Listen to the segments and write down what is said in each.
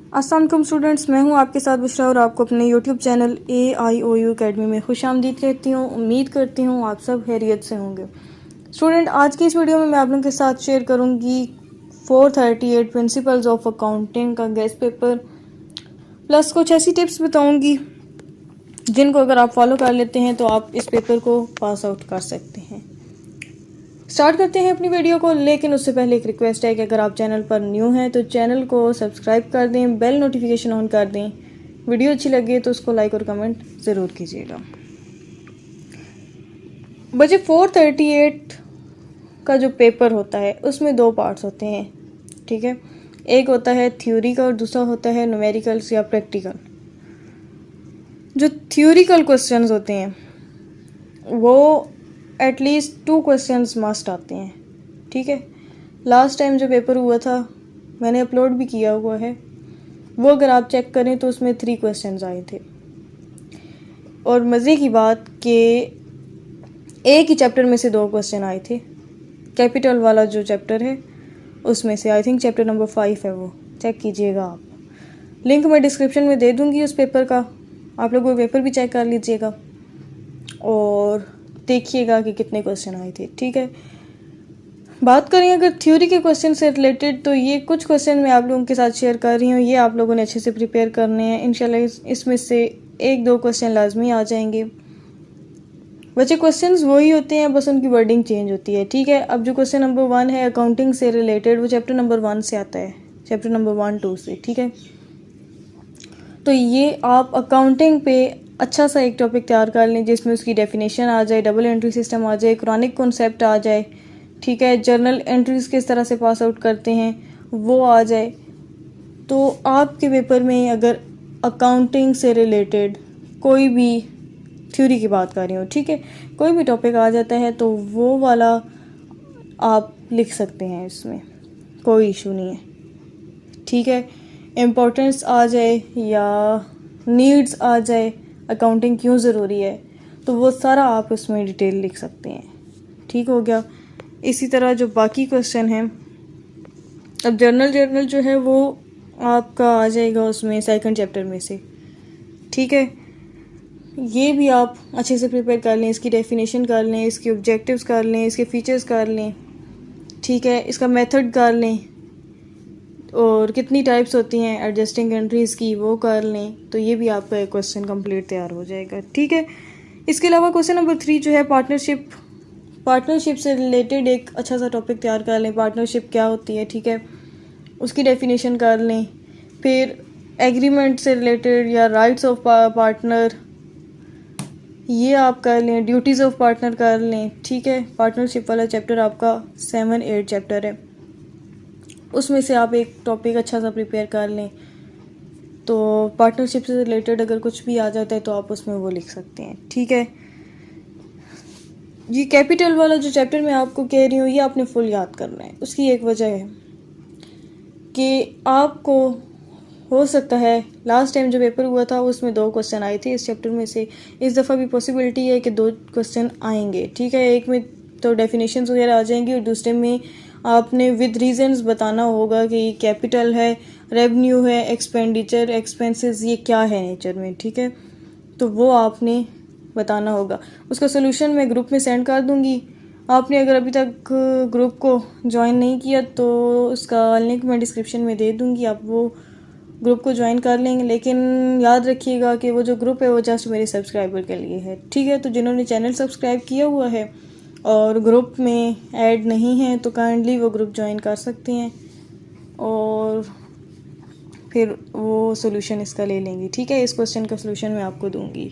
अस्सलाम वालेकुम स्टूडेंट्स, मैं हूं आपके साथ बुशरा और आपको अपने यूट्यूब चैनल AIOU अकेडमी में खुशामदीद कहती हूं। उम्मीद करती हूं आप सब खैरियत से होंगे। स्टूडेंट, आज की इस वीडियो में मैं आप लोगों के साथ शेयर करूंगी 438 प्रिंसिपल्स ऑफ अकाउंटिंग का गेस्ट पेपर, प्लस कुछ ऐसी टिप्स बताऊंगी जिनको अगर आप फॉलो कर लेते हैं तो आप इस पेपर को पास आउट कर सकते हैं। स्टार्ट करते हैं अपनी वीडियो को, लेकिन उससे पहले एक रिक्वेस्ट है कि अगर आप चैनल पर न्यू हैं तो चैनल को सब्सक्राइब कर दें, बेल नोटिफिकेशन ऑन कर दें। वीडियो अच्छी लगे तो उसको लाइक और कमेंट ज़रूर कीजिएगा। बच्चे 438 का जो पेपर होता है उसमें दो पार्ट्स होते हैं, ठीक है। एक होता है थ्योरी का और दूसरा होता है न्यूमेरिकल्स या प्रैक्टिकल। जो थ्योरिकल क्वेश्चंस होते हैं वो एटलीस्ट 2 क्वेश्चंस मस्ट आते हैं, ठीक है। लास्ट टाइम जो पेपर हुआ था मैंने अपलोड भी किया हुआ है, वो अगर आप चेक करें तो उसमें 3 क्वेश्चंस आए थे। और मज़े की बात कि एक ही चैप्टर में से 2 क्वेश्चन आए थे। कैपिटल वाला जो चैप्टर है उसमें से, आई थिंक चैप्टर नंबर 5 है, वो चेक कीजिएगा आप। लिंक मैं डिस्क्रिप्शन में दे दूँगी उस पेपर का, आप लोग वो पेपर भी चेक कर लीजिएगा और देखिएगा कि कितने क्वेश्चन आए थे, ठीक है। बात करें अगर थ्योरी के क्वेश्चन से रिलेटेड, तो ये कुछ क्वेश्चन मैं आप लोगों के साथ शेयर कर रही हूँ, ये आप लोगों ने अच्छे से प्रिपेयर करने हैं। इंशाल्लाह इसमें से 1-2 क्वेश्चन लाजमी आ जाएंगे। बच्चे क्वेश्चंस वही होते हैं, बस उनकी वर्डिंग चेंज होती है, ठीक है। अब जो क्वेश्चन नंबर 1 है अकाउंटिंग से रिलेटेड, वो चैप्टर नंबर 1 से आता है, चैप्टर नंबर 1-2 से, ठीक है। तो ये आप अकाउंटिंग पे अच्छा सा एक टॉपिक तैयार कर लें जिसमें उसकी डेफिनेशन आ जाए, डबल एंट्री सिस्टम आ जाए, क्रॉनिक कॉन्सेप्ट आ जाए, ठीक है। जर्नल एंट्रीज किस तरह से पास आउट करते हैं वो आ जाए। तो आपके पेपर में अगर अकाउंटिंग से रिलेटेड कोई भी थ्योरी की बात कर रही हूँ, ठीक है, कोई भी टॉपिक आ जाता है तो वो वाला आप लिख सकते हैं, इसमें कोई इशू नहीं है, ठीक है। इम्पोर्टेंस आ जाए या नीड्स आ जाए, अकाउंटिंग क्यों ज़रूरी है, तो वो सारा आप उसमें डिटेल लिख सकते हैं, ठीक हो गया। इसी तरह जो बाकी क्वेश्चन हैं, अब जर्नल जो है वो आपका आ जाएगा उसमें सेकंड चैप्टर में से, ठीक है। ये भी आप अच्छे से प्रिपेयर कर लें, इसकी डेफिनेशन कर लें, इसके ऑब्जेक्टिव्स कर लें, इसके फीचर्स कर लें, ठीक है, इसका मेथड कर लें और कितनी टाइप्स होती हैं एडजस्टिंग एंट्रीज़ की वो कर लें। तो ये भी आपका एक क्वेश्चन कंप्लीट तैयार हो जाएगा, ठीक है। इसके अलावा क्वेश्चन नंबर 3 जो है पार्टनरशिप से रिलेटेड एक अच्छा सा टॉपिक तैयार कर लें। पार्टनरशिप क्या होती है, ठीक है, उसकी डेफिनेशन कर लें। फिर एग्रीमेंट से रिलेटेड या राइट्स ऑफ पार्टनर ये आप कर लें, ड्यूटीज़ ऑफ पार्टनर कर लें, ठीक है। पार्टनरशिप वाला चैप्टर आपका 7-8 चैप्टर है, उसमें से आप एक टॉपिक अच्छा सा प्रिपेयर कर लें। तो पार्टनरशिप से रिलेटेड अगर कुछ भी आ जाता है तो आप उसमें वो लिख सकते हैं, ठीक है। ये कैपिटल वाला जो चैप्टर मैं आपको कह रही हूँ ये आपने फुल याद करना है। उसकी एक वजह है कि आपको हो सकता है लास्ट टाइम जो पेपर हुआ था उसमें 2 क्वेश्चन आए थे इस चैप्टर में से, इस दफ़ा भी पॉसिबिलिटी है कि 2 क्वेश्चन आएंगे, ठीक है। एक में तो डेफिनेशंस वगैरह आ जाएंगी और दूसरे में आपने विद रीजंस बताना होगा कि कैपिटल है, रेवेन्यू है, एक्सपेंडिचर, एक्सपेंसेस, ये क्या है नेचर में, ठीक है। तो वो आपने बताना होगा। उसका सोल्यूशन मैं ग्रुप में सेंड कर दूंगी। आपने अगर अभी तक ग्रुप को ज्वाइन नहीं किया तो उसका लिंक मैं डिस्क्रिप्शन में दे दूंगी, आप वो ग्रुप को ज्वाइन कर लेंगे। लेकिन याद रखिएगा कि वो जो ग्रुप है वो जस्ट मेरे सब्सक्राइबर के लिए है, ठीक है। तो जिन्होंने चैनल सब्सक्राइब किया हुआ है और ग्रुप में ऐड नहीं है तो काइंडली वो ग्रुप ज्वाइन कर सकते हैं और फिर वो सोल्यूशन इसका ले लेंगे, ठीक है। इस क्वेश्चन का सोल्यूशन मैं आपको दूंगी,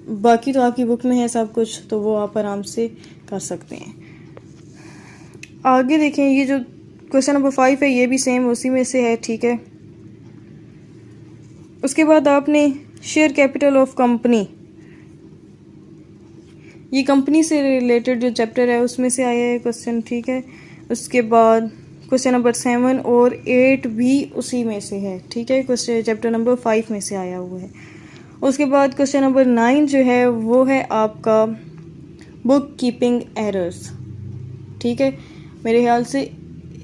बाकी तो आपकी बुक में है सब कुछ, तो वो आप आराम से कर सकते हैं। आगे देखें, ये जो क्वेश्चन नंबर 5 है ये भी सेम उसी में से है, ठीक है। उसके बाद आपने शेयर कैपिटल ऑफ कंपनी, ये कंपनी से रिलेटेड जो चैप्टर है उसमें से आया है क्वेश्चन, ठीक है। उसके बाद क्वेश्चन नंबर 7 और 8 भी उसी में से है, ठीक है, क्वेश्चन चैप्टर नंबर 5 में से आया हुआ है। उसके बाद क्वेश्चन नंबर 9 जो है वो है आपका बुक कीपिंग एरर्स, ठीक है। मेरे ख्याल से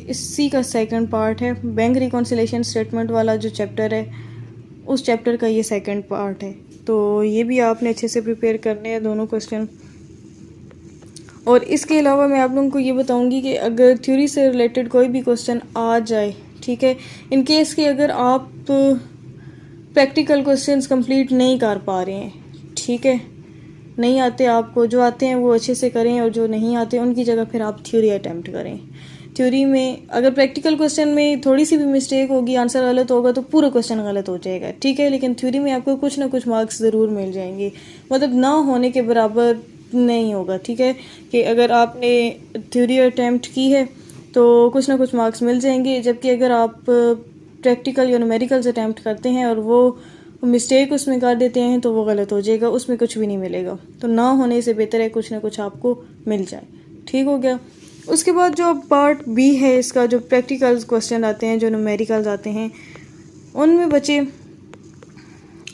इसी का सेकंड पार्ट है। बैंक रिकॉन्सिलेशन स्टेटमेंट वाला जो चैप्टर है, उस चैप्टर का ये सेकंड पार्ट है। तो ये भी आपने अच्छे से प्रिपेयर करने हैं दोनों क्वेश्चन। और इसके अलावा मैं आप लोगों को ये बताऊंगी कि अगर थ्योरी से रिलेटेड कोई भी क्वेश्चन आ जाए, ठीक है, इन केस कि अगर आप प्रैक्टिकल क्वेश्चंस कंप्लीट नहीं कर पा रहे हैं, ठीक है, नहीं आते आपको, जो आते हैं वो अच्छे से करें और जो नहीं आते उनकी जगह फिर आप थ्योरी अटैम्प्ट करें। थ्योरी में अगर प्रैक्टिकल क्वेश्चन में थोड़ी सी भी मिस्टेक होगी, आंसर गलत होगा तो पूरा क्वेश्चन गलत हो जाएगा, ठीक है, लेकिन थ्योरी में आपको कुछ ना कुछ मार्क्स ज़रूर मिल जाएंगे, मतलब ना होने के बराबर नहीं होगा, ठीक है, कि अगर आपने थ्योरी अटैम्प्ट की है तो कुछ ना कुछ मार्क्स मिल जाएंगे, जबकि अगर आप प्रैक्टिकल या न्यूमेरिकल्स अटैम्प्ट करते हैं और वो मिस्टेक उसमें कर देते हैं तो वो गलत हो जाएगा, उसमें कुछ भी नहीं मिलेगा। तो ना होने से बेहतर है कुछ ना कुछ आपको मिल जाए। ठीक हो गया। उसके बाद जो पार्ट बी है इसका, जो प्रैक्टिकल क्वेश्चन आते हैं, जो न्यूमेरिकल्स आते हैं, उनमें बच्चे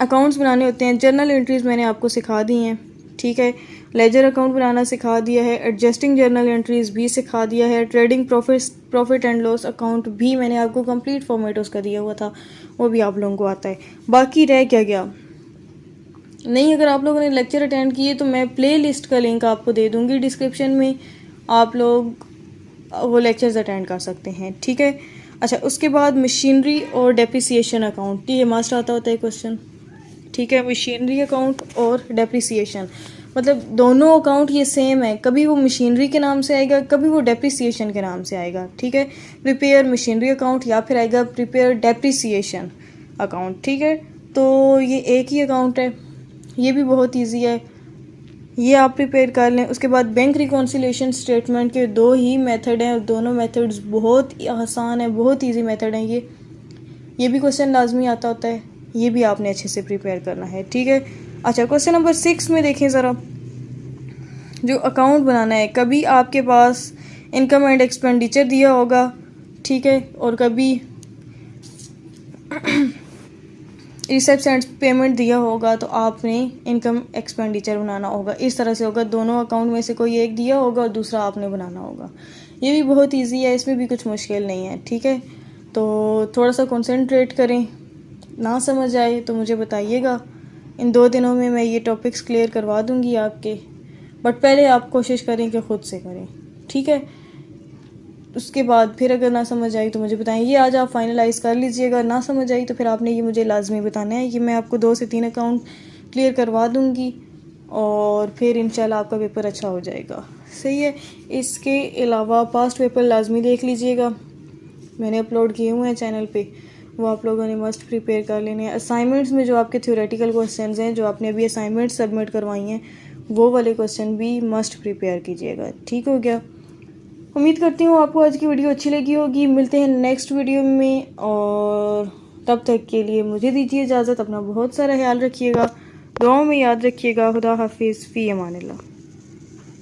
अकाउंट्स बनाने होते हैं। जर्नल एंट्रीज़ मैंने आपको सिखा दी हैं, ठीक है, लेजर अकाउंट बनाना सिखा दिया है, एडजस्टिंग जर्नल एंट्रीज़ भी सिखा दिया है, trading profit and loss account भी मैंने आपको कंप्लीट फॉर्मेट उसका दिया हुआ था, वो भी आप लोगों को आता है। बाकी रह क्या गया नहीं, अगर आप लोगों ने लेक्चर अटेंड किए तो मैं प्ले लिस्ट का लिंक आपको दे दूँगी डिस्क्रिप्शन में, आप लोग वो लेक्चर्स अटेंड कर सकते हैं, ठीक है। अच्छा, उसके बाद मशीनरी और डेप्रिसिएशन अकाउंट, ये मस्ट आता होता है क्वेश्चन, ठीक है। मशीनरी अकाउंट और डेप्रिसिएशन, मतलब दोनों अकाउंट ये सेम है, कभी वो मशीनरी के नाम से आएगा, कभी वो डेप्रिसिएशन के नाम से आएगा, ठीक है। प्रिपेयर मशीनरी अकाउंट या फिर आएगा प्रिपेयर डेप्रिसिएशन अकाउंट, ठीक है। तो ये एक ही अकाउंट है, ये भी बहुत ईजी है, ये आप प्रिपेयर कर लें। उसके बाद बैंक रिकॉन्सिलेशन स्टेटमेंट के दो ही मेथड हैं और दोनों मेथड्स बहुत आसान है, बहुत ईजी मेथड हैं ये भी क्वेश्चन लाजमी आता होता है, ये भी आपने अच्छे से प्रिपेयर करना है, ठीक है। अच्छा, क्वेश्चन नंबर 6 में देखें ज़रा, जो अकाउंट बनाना है, कभी आपके पास इनकम एंड एक्सपेंडिचर दिया होगा, ठीक है, और कभी रिसिप्ट्स एंड पेमेंट दिया होगा, तो आपने इनकम एक्सपेंडिचर बनाना होगा। इस तरह से होगा, दोनों अकाउंट में से कोई एक दिया होगा और दूसरा आपने बनाना होगा। ये भी बहुत इजी है, इसमें भी कुछ मुश्किल नहीं है, ठीक है। तो थोड़ा सा कंसंट्रेट करें, ना समझ आए तो मुझे बताइएगा, इन 2 दिनों में मैं ये टॉपिक्स क्लियर करवा दूँगी आपके, बट पहले आप कोशिश करें कि ख़ुद से करें, ठीक है। उसके बाद फिर अगर ना समझ आई तो मुझे बताएं, ये आज आप फाइनलाइज़ कर लीजिएगा। ना समझ आई तो फिर आपने ये मुझे लाजमी बताना है, ये मैं आपको 2 से 3 अकाउंट क्लियर करवा दूँगी और फिर इंशाल्लाह आपका पेपर अच्छा हो जाएगा, सही है। इसके अलावा पास्ट पेपर लाजमी देख लीजिएगा, मैंने अपलोड किए हुए हैं चैनल पे, वो आप लोगों ने मस्ट प्रिपेयर कर लेने हैं। असाइनमेंट्स में जो आपके थ्योरेटिकल क्वेश्चंस हैं, जो आपने अभी असाइनमेंट सबमिट करवाई हैं, वो वाले क्वेश्चन भी मस्ट प्रिपेयर कीजिएगा, ठीक हो गया। उम्मीद करती हूँ आपको आज की वीडियो अच्छी लगी होगी। मिलते हैं नेक्स्ट वीडियो में, और तब तक के लिए मुझे दीजिए इजाज़त। अपना बहुत सारा ख्याल रखिएगा, दुआओं में याद रखिएगा। खुदा हाफिज़, फ़ी अमानिल्लाह।